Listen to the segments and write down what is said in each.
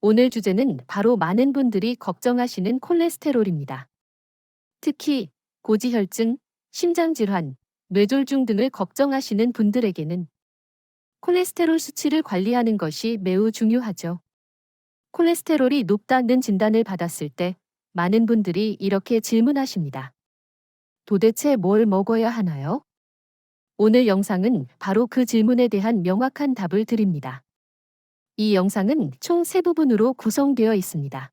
오늘 주제는 바로 많은 분들이 걱정하시는 콜레스테롤입니다. 특히 고지혈증, 심장질환, 뇌졸중 등을 걱정하시는 분들에게는 콜레스테롤 수치를 관리하는 것이 매우 중요하죠. 콜레스테롤이 높다는 진단을 받았을 때 많은 분들이 이렇게 질문하십니다. 도대체 뭘 먹어야 하나요? 오늘 영상은 바로 그 질문에 대한 명확한 답을 드립니다. 이 영상은 총 3부분으로 구성되어 있습니다.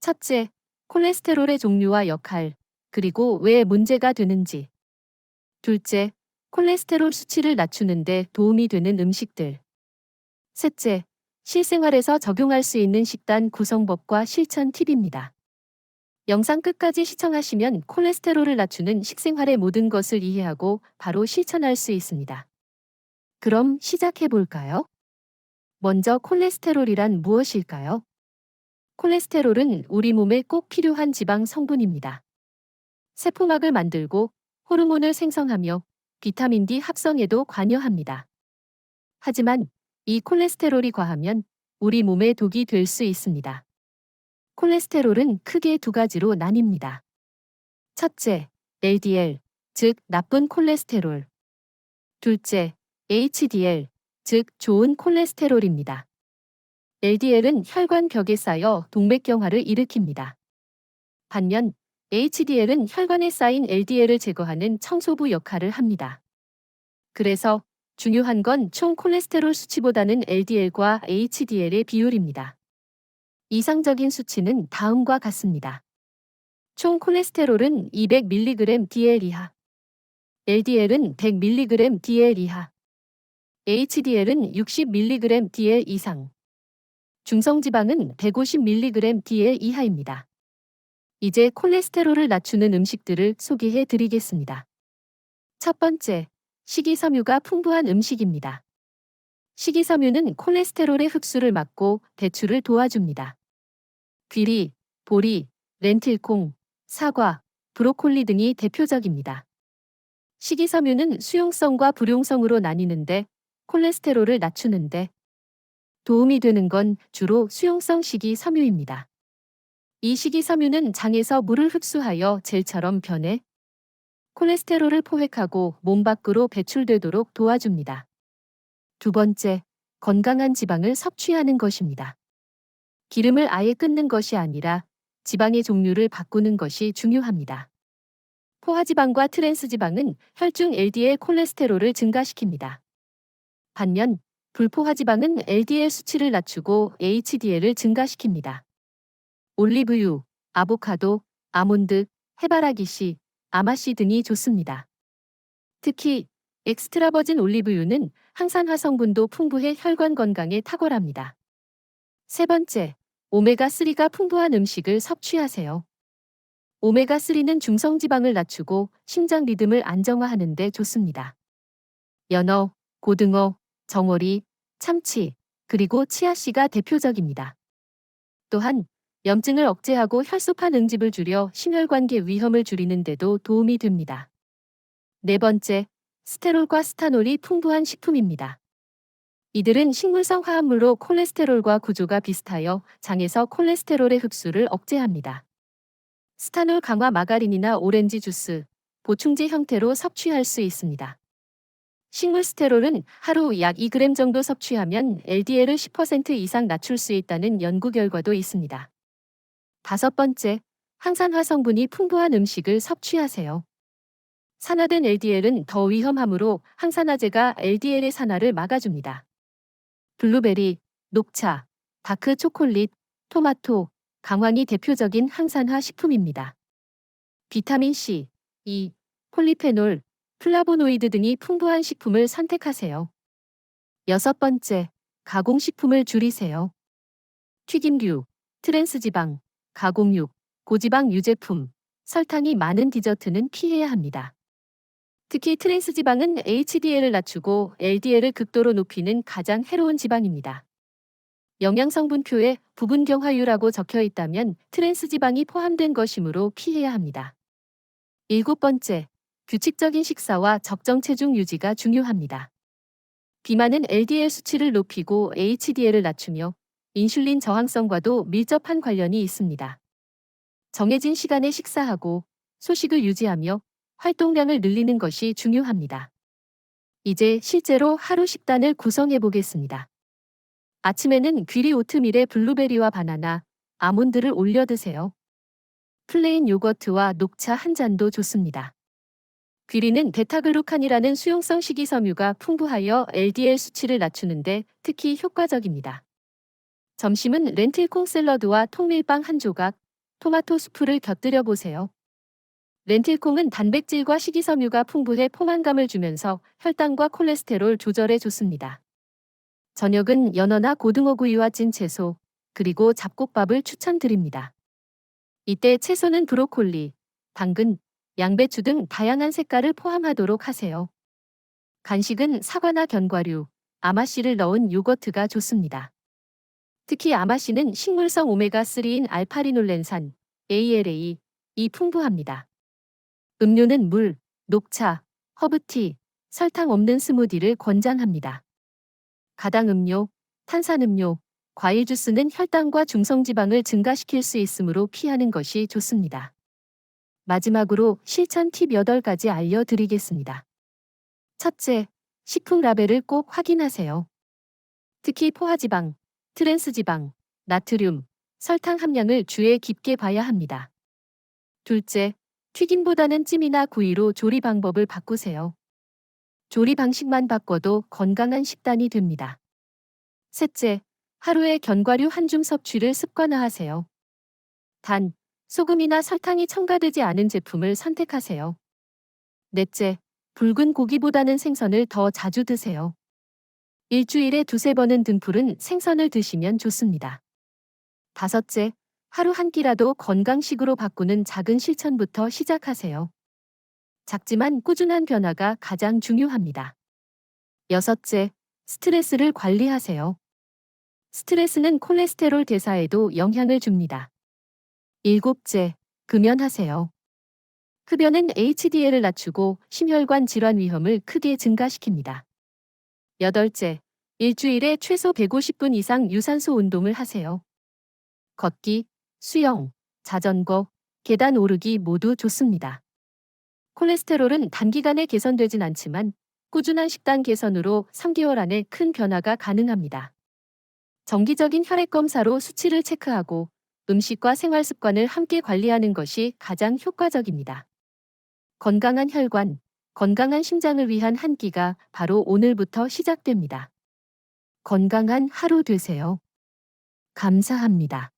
첫째, 콜레스테롤의 종류와 역할, 그리고 왜 문제가 되는지. 둘째, 콜레스테롤 수치를 낮추는 데 도움이 되는 음식들. 셋째, 실생활에서 적용할 수 있는 식단 구성법과 실천 팁입니다. 영상 끝까지 시청하시면 콜레스테롤을 낮추는 식생활의 모든 것을 이해하고 바로 실천할 수 있습니다. 그럼 시작해 볼까요? 먼저 콜레스테롤이란 무엇일까요? 콜레스테롤은 우리 몸에 꼭 필요한 지방 성분입니다. 세포막을 만들고 호르몬을 생성하며 비타민 D 합성에도 관여합니다. 하지만 이 콜레스테롤이 과하면 우리 몸에 독이 될 수 있습니다. 콜레스테롤은 크게 두 가지로 나뉩니다. 첫째, LDL, 즉 나쁜 콜레스테롤. 둘째, HDL, 즉 좋은 콜레스테롤입니다. LDL은 혈관벽에 쌓여 동맥경화를 일으킵니다. 반면 HDL은 혈관에 쌓인 LDL을 제거하는 청소부 역할을 합니다. 그래서 중요한 건 총 콜레스테롤 수치보다는 LDL과 HDL의 비율입니다. 이상적인 수치는 다음과 같습니다. 총 콜레스테롤은 200mg DL 이하, LDL은 100mg DL 이하, HDL은 60mg DL 이상, 중성지방은 150mg DL 이하입니다. 이제 콜레스테롤을 낮추는 음식들을 소개해 드리겠습니다. 첫 번째, 식이섬유가 풍부한 음식입니다. 식이섬유는 콜레스테롤의 흡수를 막고 배출을 도와줍니다. 귀리, 보리, 렌틸콩, 사과, 브로콜리 등이 대표적입니다. 식이섬유는 수용성과 불용성으로 나뉘는데 콜레스테롤을 낮추는데 도움이 되는 건 주로 수용성 식이섬유입니다. 이 식이섬유는 장에서 물을 흡수하여 젤처럼 변해 콜레스테롤을 포획하고 몸 밖으로 배출되도록 도와줍니다. 두 번째, 건강한 지방을 섭취하는 것입니다. 기름을 아예 끊는 것이 아니라 지방의 종류를 바꾸는 것이 중요합니다. 포화지방과 트랜스지방은 혈중 LDL 콜레스테롤을 증가시킵니다. 반면 불포화지방은 LDL 수치를 낮추고 HDL을 증가시킵니다. 올리브유, 아보카도, 아몬드, 해바라기씨, 아마씨 등이 좋습니다. 특히 엑스트라버진 올리브유는 항산화 성분도 풍부해 혈관 건강에 탁월합니다. 세 번째, 오메가3가 풍부한 음식을 섭취하세요. 오메가3는 중성지방을 낮추고 심장 리듬을 안정화하는 데 좋습니다. 연어, 고등어, 정어리, 참치, 그리고 치아씨가 대표적입니다. 또한 염증을 억제하고 혈소판 응집을 줄여 심혈관계 위험을 줄이는 데도 도움이 됩니다. 네 번째, 스테롤과 스타놀이 풍부한 식품입니다. 이들은 식물성 화합물로 콜레스테롤과 구조가 비슷하여 장에서 콜레스테롤의 흡수를 억제합니다. 스타놀 강화 마가린이나 오렌지 주스, 보충제 형태로 섭취할 수 있습니다. 식물 스테롤은 하루 약 2g 정도 섭취하면 LDL을 10% 이상 낮출 수 있다는 연구 결과도 있습니다. 다섯 번째, 항산화 성분이 풍부한 음식을 섭취하세요. 산화된 LDL은 더 위험하므로 항산화제가 LDL의 산화를 막아줍니다. 블루베리, 녹차, 다크 초콜릿, 토마토, 강황이 대표적인 항산화 식품입니다. 비타민 C, E, 폴리페놀, 플라보노이드 등이 풍부한 식품을 선택하세요. 여섯 번째, 가공식품을 줄이세요. 튀김류, 트랜스지방, 가공육, 고지방 유제품, 설탕이 많은 디저트는 피해야 합니다. 특히 트랜스지방은 HDL을 낮추고 LDL을 극도로 높이는 가장 해로운 지방입니다. 영양성분표에 부분경화유라고 적혀 있다면 트랜스지방이 포함된 것이므로 피해야 합니다. 일곱 번째, 규칙적인 식사와 적정 체중 유지가 중요합니다. 비만은 LDL 수치를 높이고 HDL을 낮추며 인슐린 저항성과도 밀접한 관련이 있습니다. 정해진 시간에 식사하고 소식을 유지하며 활동량을 늘리는 것이 중요합니다. 이제 실제로 하루 식단을 구성해 보겠습니다. 아침에는 귀리 오트밀에 블루베리와 바나나, 아몬드를 올려 드세요. 플레인 요거트와 녹차 한 잔도 좋습니다. 귀리는 베타글루칸이라는 수용성 식이섬유가 풍부하여 LDL 수치를 낮추는데 특히 효과적입니다. 점심은 렌틸콩 샐러드와 통밀빵 한 조각, 토마토 수프를 곁들여 보세요. 렌틸콩은 단백질과 식이섬유가 풍부해 포만감을 주면서 혈당과 콜레스테롤 조절에 좋습니다. 저녁은 연어나 고등어구이와 찐 채소, 그리고 잡곡밥을 추천드립니다. 이때 채소는 브로콜리, 당근, 양배추 등 다양한 색깔을 포함하도록 하세요. 간식은 사과나 견과류, 아마씨를 넣은 요거트가 좋습니다. 특히 아마씨는 식물성 오메가3인 알파리놀렌산, ALA, 이 풍부합니다. 음료는 물, 녹차, 허브티, 설탕 없는 스무디를 권장합니다. 가당 음료, 탄산음료, 과일 주스는 혈당과 중성지방을 증가시킬 수 있으므로 피하는 것이 좋습니다. 마지막으로 실천 팁 8가지 알려드리겠습니다. 첫째, 식품 라벨을 꼭 확인하세요. 특히 포화지방, 트랜스지방, 나트륨, 설탕 함량을 주의 깊게 봐야 합니다. 둘째, 튀김보다는 찜이나 구이로 조리 방법을 바꾸세요. 조리 방식만 바꿔도 건강한 식단이 됩니다. 셋째, 하루에 견과류 한 줌 섭취를 습관화하세요. 단, 소금이나 설탕이 첨가되지 않은 제품을 선택하세요. 넷째, 붉은 고기보다는 생선을 더 자주 드세요. 일주일에 2~3번은 등푸른 생선을 드시면 좋습니다. 다섯째, 하루 한 끼라도 건강식으로 바꾸는 작은 실천부터 시작하세요. 작지만 꾸준한 변화가 가장 중요합니다. 여섯째, 스트레스를 관리하세요. 스트레스는 콜레스테롤 대사에도 영향을 줍니다. 일곱째, 금연하세요. 흡연은 HDL을 낮추고 심혈관 질환 위험을 크게 증가시킵니다. 여덟째, 일주일에 최소 150분 이상 유산소 운동을 하세요. 걷기, 수영, 자전거, 계단 오르기 모두 좋습니다. 콜레스테롤은 단기간에 개선되진 않지만 꾸준한 식단 개선으로 3개월 안에 큰 변화가 가능합니다. 정기적인 혈액 검사로 수치를 체크하고 음식과 생활 습관을 함께 관리하는 것이 가장 효과적입니다. 건강한 혈관, 건강한 심장을 위한 한 끼가 바로 오늘부터 시작됩니다. 건강한 하루 되세요. 감사합니다.